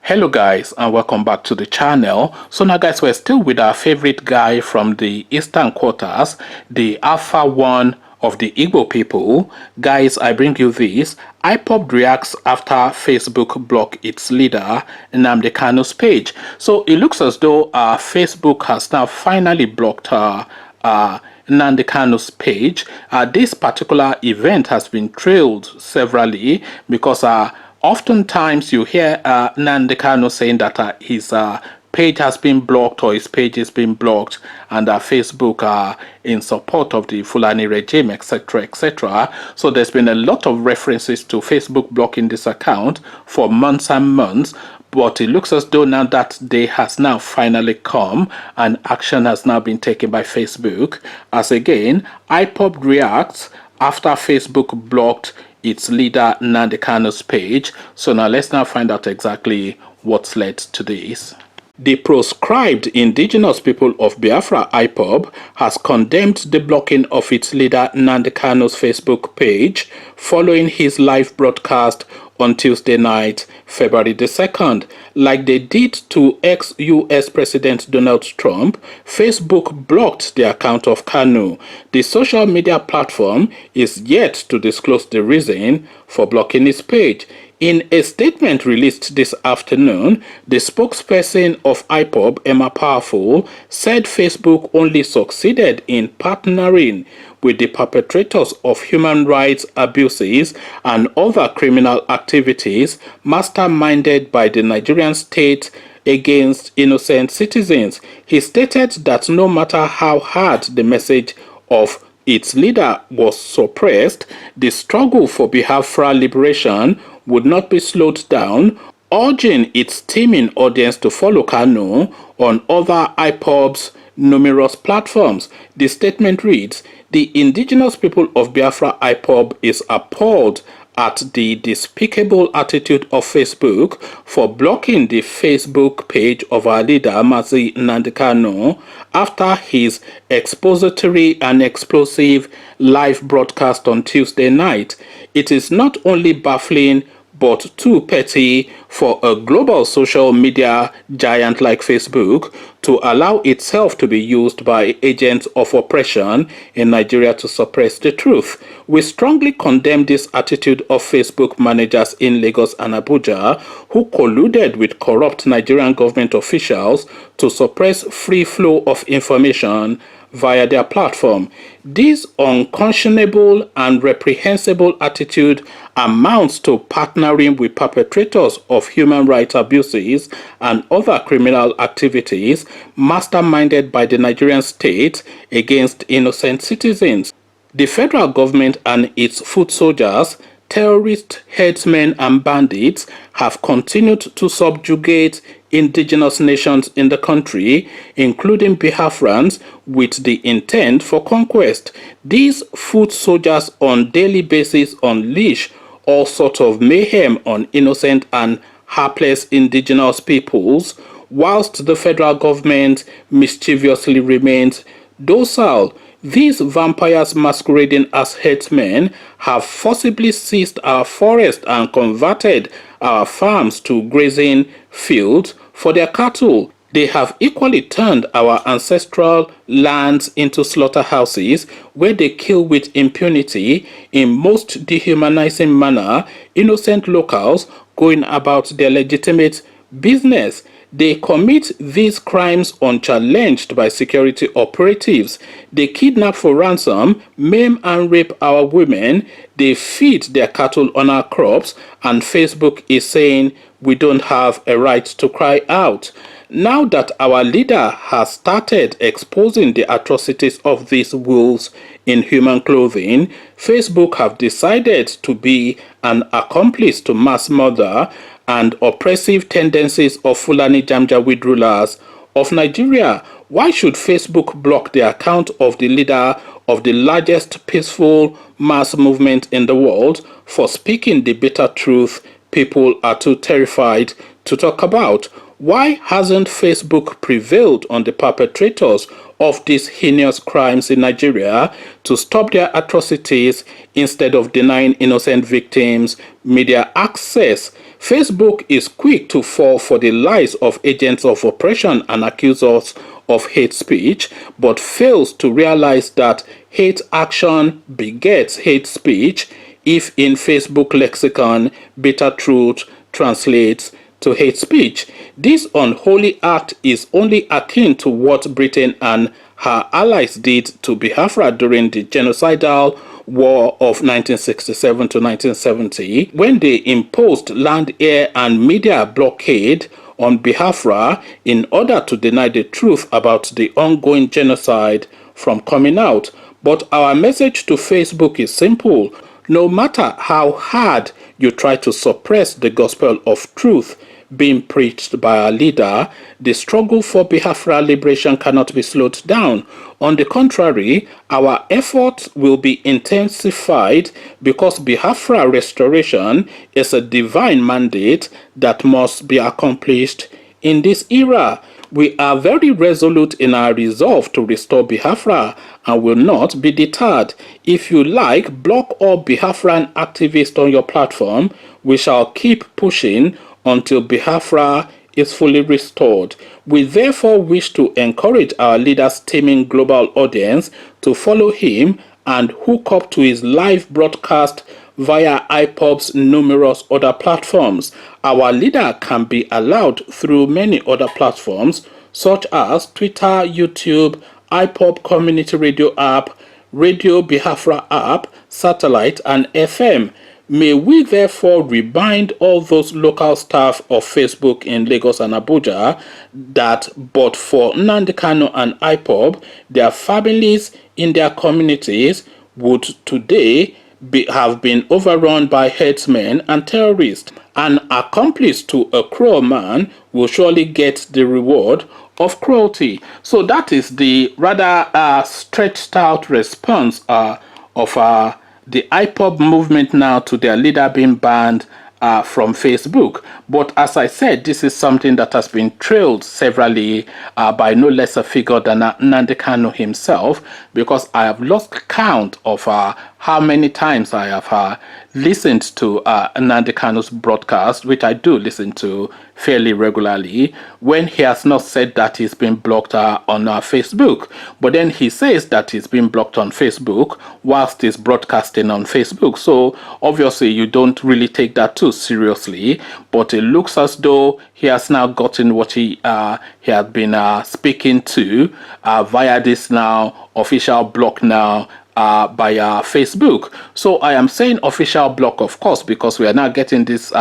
Hello guys, and welcome back to the channel. So now guys, we're still with our favorite guy from the eastern quarters, the Alpha One of the Igbo people. Guys, I bring you this. Ipob reacts after Facebook blocked its leader Nnamdi Kanu's page. So it looks as though Facebook has now finally blocked Nnamdi Kanu's page. This particular event has been trailed severally because oftentimes you hear Nnamdi Kanu saying that his page has been blocked or his page is being blocked, and Facebook in support of the Fulani regime, etc., etc. So there's been a lot of references to Facebook blocking this account for months and months. But it looks as though now that day has now finally come and action has now been taken by Facebook. As again, Ipob reacts after Facebook blocked its leader Nnamdi Kanu's page. So now let's now find out exactly what's led to this. The proscribed indigenous people of Biafra, Ipob, has condemned the blocking of its leader Nnamdi Kanu's Facebook page following his live broadcast on Tuesday night, February the 2nd. Like they did to ex-US President Donald Trump, Facebook blocked the account of Kanu. The social media platform is yet to disclose the reason for blocking his page. In a statement released this afternoon, the spokesperson of Ipob, Emma Powerful, said Facebook only succeeded in partnering with the perpetrators of human rights abuses and other criminal activities masterminded by the Nigerian state against innocent citizens. He stated that no matter how hard the message of its leader was suppressed, the struggle for Biafra liberation would not be slowed down, urging its teeming audience to follow Kanu on other Ipob's numerous platforms. The statement reads, "The indigenous people of Biafra Ipob is appalled at the despicable attitude of Facebook for blocking the Facebook page of our leader Mazi Nnamdi Kanu after his expository and explosive live broadcast on Tuesday night. It is not only baffling but too petty for a global social media giant like Facebook to allow itself to be used by agents of oppression in Nigeria to suppress the truth. We strongly condemn this attitude of Facebook managers in Lagos and Abuja who colluded with corrupt Nigerian government officials to suppress free flow of information via their platform. This unconscionable and reprehensible attitude amounts to partnering with perpetrators of human rights abuses and other criminal activities masterminded by the Nigerian state against innocent citizens. The federal government and its foot soldiers, terrorist headsmen and bandits have continued to subjugate indigenous nations in the country, including Biafrans, with the intent for conquest. These foot soldiers on daily basis unleash all sorts of mayhem on innocent and helpless indigenous peoples, whilst the federal government mischievously remains docile. These vampires masquerading as headsmen have forcibly seized our forests and converted our farms to grazing fields for their cattle. They have equally turned our ancestral lands into slaughterhouses where they kill with impunity in most dehumanizing manner innocent locals going about their legitimate business. They commit these crimes unchallenged by security operatives. They kidnap for ransom, maim and rape our women. They feed their cattle on our crops, and Facebook is saying we don't have a right to cry out. Now that our leader has started exposing the atrocities of these wolves in human clothing, Facebook have decided to be an accomplice to mass murder and oppressive tendencies of Fulani Janjaweed rulers of Nigeria. Why should Facebook block the account of the leader of the largest peaceful mass movement in the world for speaking the bitter truth people are too terrified to talk about? Why hasn't Facebook prevailed on the perpetrators of these heinous crimes in Nigeria to stop their atrocities instead of denying innocent victims media access? Facebook is quick to fall for the lies of agents of oppression and accuse us of hate speech, but fails to realize that hate action begets hate speech if in Facebook lexicon bitter truth translates to hate speech. This unholy act is only akin to what Britain and her allies did to Biafra during the genocidal War of 1967 to 1970, when they imposed land, air, and media blockade on Biafra in order to deny the truth about the ongoing genocide from coming out. But our message to Facebook is simple. No matter how hard you try to suppress the gospel of truth being preached by our leader, the struggle for Biafra liberation cannot be slowed down. On the contrary, our efforts will be intensified because Biafra restoration is a divine mandate that must be accomplished in this era. We are very resolute in our resolve to restore Biafra and will not be deterred. If you like, block all Biafran activists on your platform. We shall keep pushing until Biafra is fully restored. We therefore wish to encourage our leader's teeming global audience to follow him and hook up to his live broadcast via Ipob's numerous other platforms. Our leader can be allowed through many other platforms such as Twitter, YouTube, Ipob Community Radio app, Radio Biafra app, satellite, and FM. May we therefore remind all those local staff of Facebook in Lagos and Abuja that but for Nnamdi Kanu and Ipob, their families in their communities would today have been overrun by headsmen and terrorists. An accomplice to a cruel man will surely get the reward of cruelty. So that is the rather stretched out response of the Ipob movement now to their leader being banned from Facebook. But as I said, this is something that has been trailed severally by no less a figure than Nnamdi Kanu himself, because I have lost count of how many times I have listened to Nnamdi Kanu's broadcast, which I do listen to fairly regularly, when he has not said that he's been blocked on Facebook. But then he says that he's been blocked on Facebook whilst he's broadcasting on Facebook. So obviously you don't really take that too seriously, but it looks as though he has now gotten what he had been speaking to via this now official block now by Facebook. So I am saying official block, of course, because we are now getting this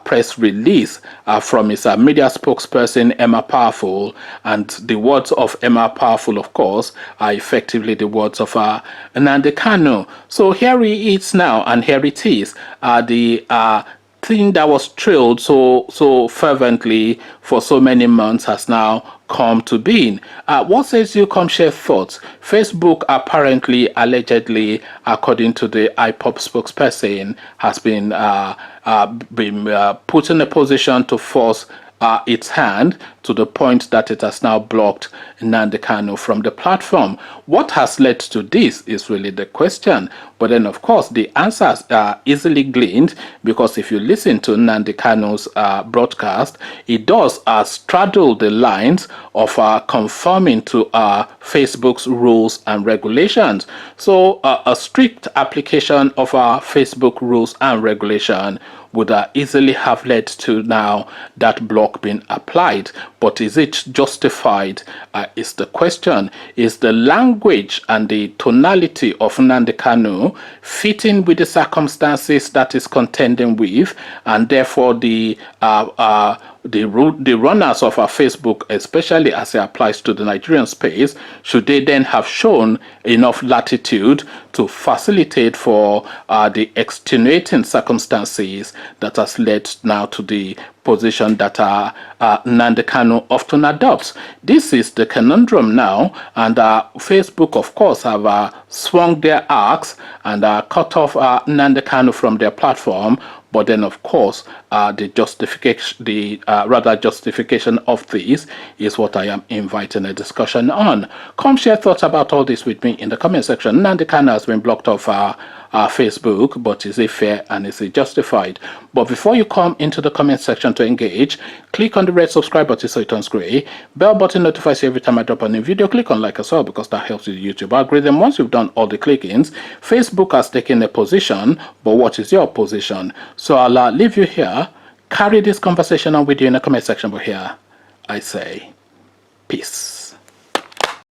press release from his media spokesperson Emma Powerful, and the words of Emma Powerful, of course, are effectively the words of Nnamdi Kanu. So here he is now, and here it is, the thing that was trailed so fervently for so many months has now come to being. What says you? Come share thoughts. Facebook apparently, allegedly, according to the Ipob spokesperson, has been put in a position to force its hand to the point that it has now blocked Nnamdi Kanu from the platform. What has led to this is really the question. But then, of course, the answers are easily gleaned, because if you listen to Nnamdi Kanu's broadcast, it does straddle the lines of conforming to Facebook's rules and regulations. So a strict application of our Facebook rules and regulation would easily have led to now that block being applied. But is it justified is the question. Is the language and the tonality of Nnamdi Kanu fitting with the circumstances that is contending with, and therefore the runners of our Facebook, especially as it applies to the Nigerian space, should they then have shown enough latitude to facilitate for the extenuating circumstances that has led now to the position that Nnamdi Kanu often adopts? This is the conundrum now, and Facebook, of course, have swung their axe and cut off Nnamdi Kanu from their platform. But then, of course, the justification of this is what I am inviting a discussion on. Come share thoughts about all this with me in the comment section. Nnamdi Kanu has been blocked off Facebook, but is it fair and is it justified? But before you come into the comment section to engage, click on the red subscribe button so it turns gray. Bell button notifies you every time I drop a new video. Click on like as well because that helps with YouTube algorithm. Once you've done all the clickings, Facebook has taken a position, but what is your position? So I'll leave you here. Carry this conversation on with you in the comment section, but here I say peace.